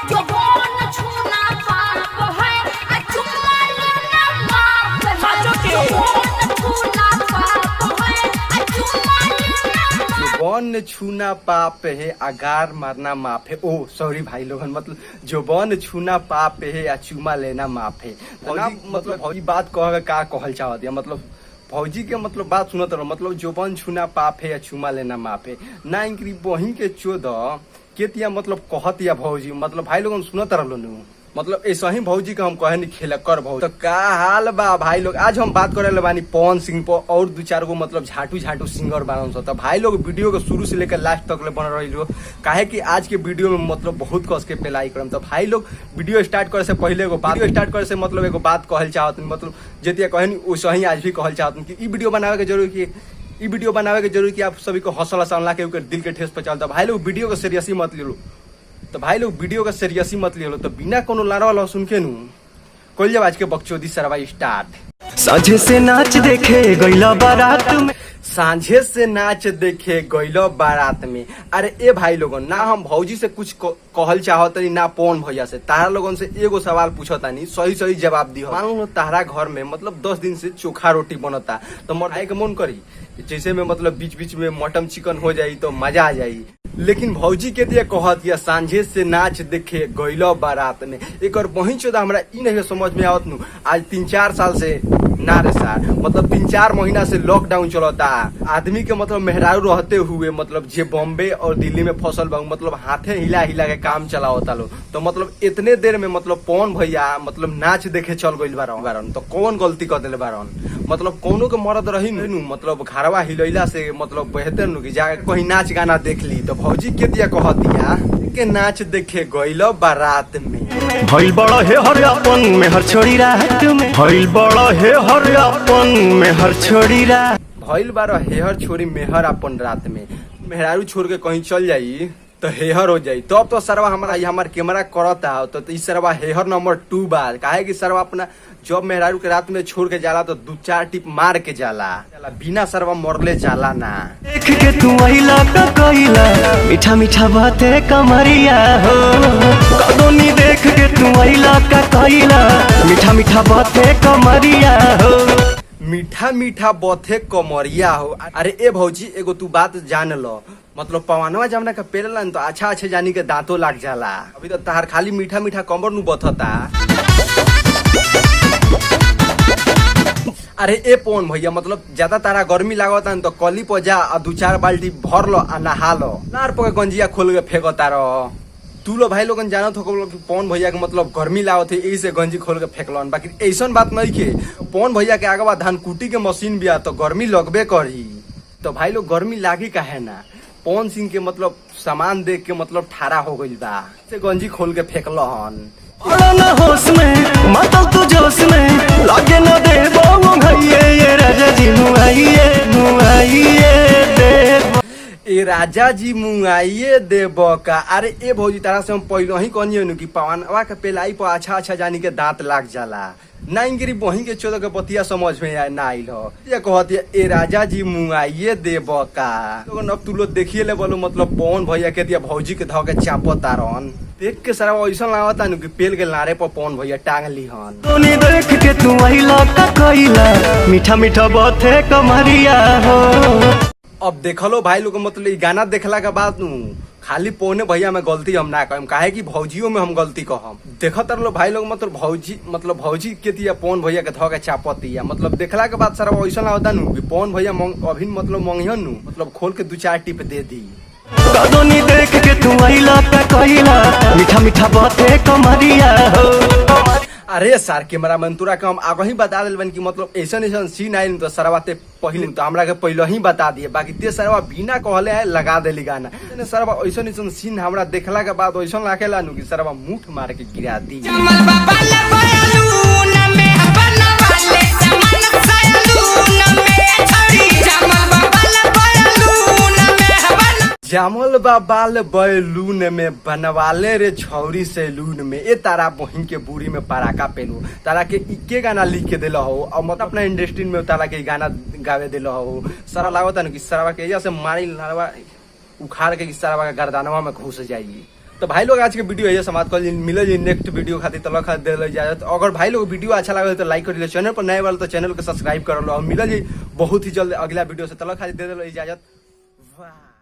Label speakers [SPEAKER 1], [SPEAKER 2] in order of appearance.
[SPEAKER 1] जो बोन छूना पाप है चुम्मा लेना माफ है जो बोन छूना पाप है चुम्मा लेना माफ।
[SPEAKER 2] जुबान छूना पाप है अगार मारना माफ है। ओ सॉरी भाई लोगन, मतलब जुबान छूना पाप है या चुमा लेना माफ है। मतलब भौजी बात कह का कहल चाहत है, मतलब भौजी के मतलब बात सुनत रहो, मतलब जुबान छूना पाप है या चुमा लेना माफ है ना। इनकी बहिन के चोद केतिया मतलब कहत या भौजी, मतलब भाई लोगन सुनत रहलो नु, मतलब ऐसा ही भौजी का हम कहे नहीं खेला कर भौजी। तो का हाल बा भाई लोग, आज हम बात करे बानी पवन सिंह पर और दो चार गो मतलब झाटू झाटू सिंगर बारन सो। तो भाई लोग वीडियो को शुरू से लेकर लास्ट तक ले बन रही हो, काहे कि आज के वीडियो में मतलब बहुत कस के पेलाई करम। तो भाई लोग वीडियो स्टार्ट करे से पहले एगो बात मतलब एगो बात कहल चाहत, मतलब जेतिया कहनी वैसा ही आज भी कहल चाहत कि ई वीडियो बनावे के जरूरी कि आप सभी को हौसला हंसला के दिल के ठेस पहुंचाल। तो भाई लोग वीडियो को सीरियसली मत ले लो, तो बिना कोनो लारा वाला सुन के नु कोई जब आज के बकचोदी सरवा स्टार्ट।
[SPEAKER 3] साझे से नाच देखे गइला बारात में,
[SPEAKER 2] सांझे से नाच देखे गइलो बारात में। अरे ए भाई लोगन, ना हम भौजी से कुछ कहल चाहतनी ना पवन भैया से, तारा लोगन से एगो सवाल पूछतानी, सही जवाब दियो। मान लो तारा घर में मतलब 10 दिन से चोखा रोटी बनता, तो मोर के मन करी जैसे में मतलब बीच में मटन चिकन हो जाई तो मजा आ जाई। लेकिन भौजी के दिया कहत या सांझे से नाच देखे गइलो बारात में। एक और बहिन चोदा हमरा ई नहीं समझ में आवत नु, आज 3-4 साल से ना रे सार, मतलब 3-4 महीना से लॉकडाउन चलता। आदमी के मतलब मेहरारू रहते हुए मतलब जे बॉम्बे और दिल्ली में फसल बा मतलब हाथे हिला के काम चलावता लो। तो मतलब इतने देर में मतलब पवन भैया मतलब नाच देखे चल गइल बारन, तो कौन गलती कर दिले बारन? मतलब कोनो के मरद रही नु, मतलब घरवा हिलैला से मतलब बेहतर नु कि जाके कहीं नाच गाना देख ली। तो भौजी के दिया कह दिया के नाच देखे गइलो बारात में।
[SPEAKER 3] भइल बड़ा हे हर अपन में हर छोड़ी रात में, भइल बड़ा हे हर अपन में हर छोड़ी रात,
[SPEAKER 2] भइल बारो हेहर छोड़ी मेहर अपन रात में। मेहरारू छोड़ के कहीं चल जाई तो हेहर हो जाई, तब तो सरवा हमार कैमरा करता तो इस सरवा हेहर नंबर 2 बार। काहे कि सरवा अपना जब मेहरारू के रात में छोड़ के जाला तो 2-4 टिप मार के जाला, बिना सरवा मरले जाला ना।
[SPEAKER 3] देख के तू आइला का कइला मीठा मीठा बातें कमरिया हो, कदोनी देख के तू आइला का कइला मीठा मीठा बातें कमरिया हो,
[SPEAKER 2] मीठा बथे कमरिया हो। अरे ए भौजी एगो तू बात जान लो, मतलब पवनवा जमना का पेरला तो अच्छा जानी के दांतों लाग जाला। अभी तो तार खाली मीठा कमर नु बथता। अरे ए पवन भैया, मतलब ज्यादा तारा गर्मी लागता तो कली पर जा 2-4 बाल्टी भर लो आ नहा लो, नार पर गंजिया खोल के फेंकता रहो। तू लो भाई लोगन जानत हो पवन भैया के मतलब गर्मी लागत है, यही से गंजी खोल के फेंकलन। बाकी ऐसा बात नहीं के पवन भैया के आगे धान कुटी के मशीन भी आ तो गर्मी लगबे करी। तो भाई लोग गर्मी लागी काहे ना, पवन सिंह के मतलब सामान देख के मतलब ठारा हो गइल बा, से गंजी खोल के फेंकलन।
[SPEAKER 3] होश में मातल तू जोश में लागे न दे बाबू भैया ये राजा जी मुआइए दे,
[SPEAKER 2] ए राजा जी मुआइए देब का। अरे ए भौजी तारा से हम पहले ही कहनी कि पवनवा के पेलाई पर अच्छा जानी के दांत लाग जाला ना। इंगरी बहिन के चोद के बतिया समझ में ना आइल हो, ये कहती है ए राजा जी मुआइए देब का। लोगन अब तू लोग देखिए ले बोलो मतलब पवन भैया के दिया भौजी के धाव के चापता रहन, देख के सारा ऐसा लागता नु कि पेल के लारे पर पवन भैया टांग ली हन।
[SPEAKER 3] तोनी देख के तू आइला का कइला मीठा बातें कमरिया हो।
[SPEAKER 2] अब देखलो भाई लोग मतलब गाना देखला के बाद नु खाली पौने भैया में गलती हम ना कहम, काहे कि भौजियों में हम गलती कहम। देखत रहो भाई लोग मतलब भौजी के दिया पवन भैया के धो के चापती है, मतलब देखला के बाद सारा ऐसा होता नु कि पवन भैया अभी मतलब मंगियन नु मतलब खोल के 2-4 टिप दे दी।
[SPEAKER 3] कदोनी देख के तू आइला का कइला मीठा बातें कमरिया हो।
[SPEAKER 2] अरे सर कैमरा मैन तोरा के हम आगे ही बता दिल कि मतलब ऐसा सीन आयल तो सरवा ते पहले तो हमरा के पहले ही बता दिए, बाकी ते सरवा बिना कहले है लगा देली गाना। सरवा ऐसा सीन हमरा देखला के बाद ऐसा लागेला नु कि सरवा मुठ मार के गिरा दी। जामल बा बाल बैलून में बनवाले रे छौरी सैलून में। ए तारा बहिन के बूढ़ी में पराका पेनू, तारा के इके गाना लिख के दिल हो और मतलब अपना इंडस्ट्री में तारा के गाना गावे दिल हो। सारा लागत है कि सरवा के से मारी लड़वा उखाड़ के सरवा के गर्दानवा में घुस जाइए। तो भाई लोग आज के वीडियो ये समाप्त कर मिले जी नेक्स्ट वीडियो खातिर तलक खातिर दे इजाजत। अगर भाई लोग वीडियो अच्छा लगे तो लाइक कर लो, चैनल पर नए वाले तो चैनल को सब्सक्राइब कर लो और मिले जी बहुत ही जल्द अगला वीडियो से तलक खातिर दे इजाजत। वाह।